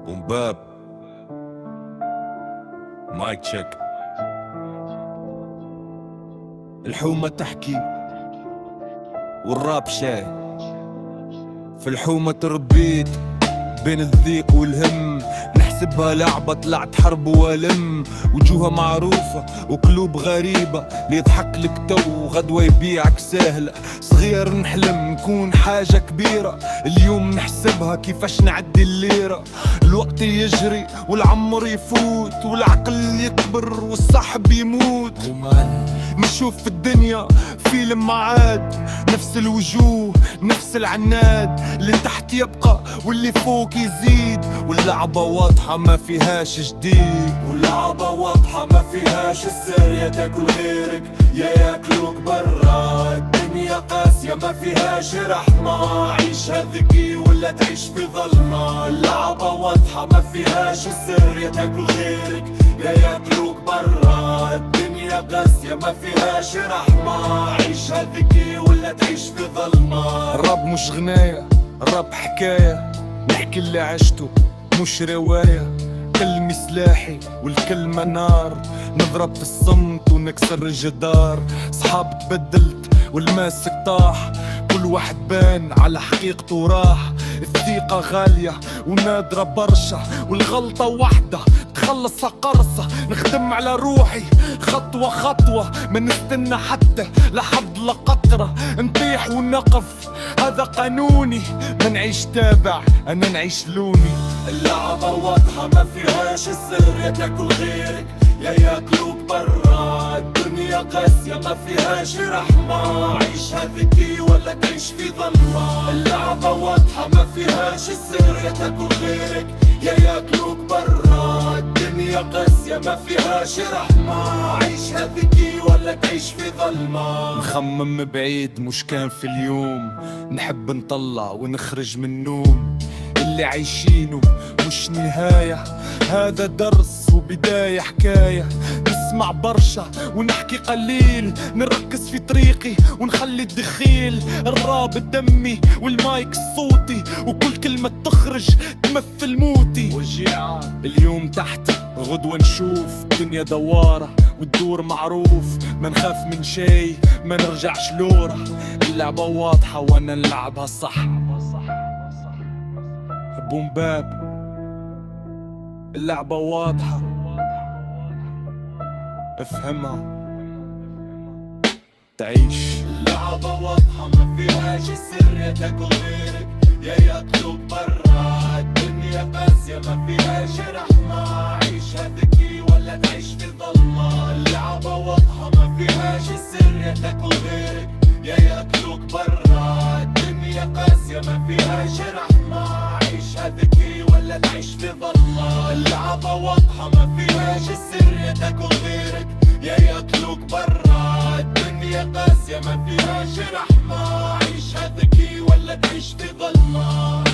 بومباب مايك تشيك. الحومة تحكي والراب شاي، في الحومة تربيت بين الذيق والهم، نحسبها لعبة طلعت حرب والم، وجوها معروفة وقلوب غريبة، اللي يضحك لك تو غدوة يبيعك سهلة. صغير نحلم نكون حاجة كبيرة، اليوم نحسبها كيفاش نعدي الليرة. الوقت يجري والعمر يفوت والعقل يكبر والصاحب يموت، نشوف في الدنيا فيلم معاد، نفس الوجوه نفس العناد، اللي تحت يبقى واللي فوق يزيد، واللعبة واضحة ما فيهاش جديد، واللعبة واضحة ما فيهاش السر، يا تاكل غيرك يا ياكلوك برا. الدنيا قاسية ما فيهاش رحمة، عيشها ذكي ولا تعيش في ظلمة. اللعبة واضحة ما فيهاش السر، يا تاكل غيرك يا ياكلوك برا. الدنيا قاسية ما فيهاش رحمة، عيشها ذكي ولا تعيش في ظلمة. الراب مش غناية، الراب حكاية، نحكي اللي عشته مش رواية. كلمي سلاحي والكلمة نار، نضرب في الصمت ونكسر الجدار. صحاب تبدلت والماسك طاح، كل واحد بان على حقيقته وراح. الثقة غالية ونادرة برشا، والغلطة واحدة تخلصها قرصة. نخدم على روحي خطوة خطوة، ما نستنى حتى لحظة لقطرة. نطيح ونقف هذا قانوني، ما نعيش تابع أنا نعيش لوني. اللعبة واضحة ما فيهاش السر، يا تاكل غيرك يا ياكلوك برا. الدنيا قاسية ما فيهاش رحمة، عيشها ذكي ولا تعيش في ظلمة. اللعبة واضحة ما فيهاش السر، يا تاكل غيرك يا ياكلوك برا. الدنيا قاسية ما فيهاش رحمة، عيشها ذكي ولا تعيش في ظلمة. نخمم بعيد مش كان في اليوم، نحب نطلع ونخرج من النوم. اللي عايشينه مش نهاية، هذا درس وبداية حكاية. نسمع برشا ونحكي قليل، نركز في طريقي ونخلي الدخيل. الراب دمي والمايك صوتي، وكل كلمة تخرج تمثل موتي. اليوم تحت غدوة نشوف دنيا دوارة والدور معروف، ما نخاف من شي ما نرجعش لورا. اللعبة واضحة وانا نلعبها صح. بومباب اللعبة واضحة، افهمها تعيش. اللعبة واضحة ما فيهاش السر، يا تاكل غيرك يا ياكلوك برا. الدنيا قاسية ما فيهاش رحمة، عيشها ذكي ولا تعيش في ظلمة. اللعبة واضحة ما فيهاش السر، يا تاكل غيرك يا ياكلوك برا. الدنيا قاسية ما فيهاش رحمة، عيشها ذكي ولا تعيش في ظلمة. اللعبة واضحة ما فيهاش السر، يا تاكل غيرك يا ياكلوك برا. الدنيا قاسية ما فيهاش رحمة، عيشها ذكي ولا تعيش في ظلمة.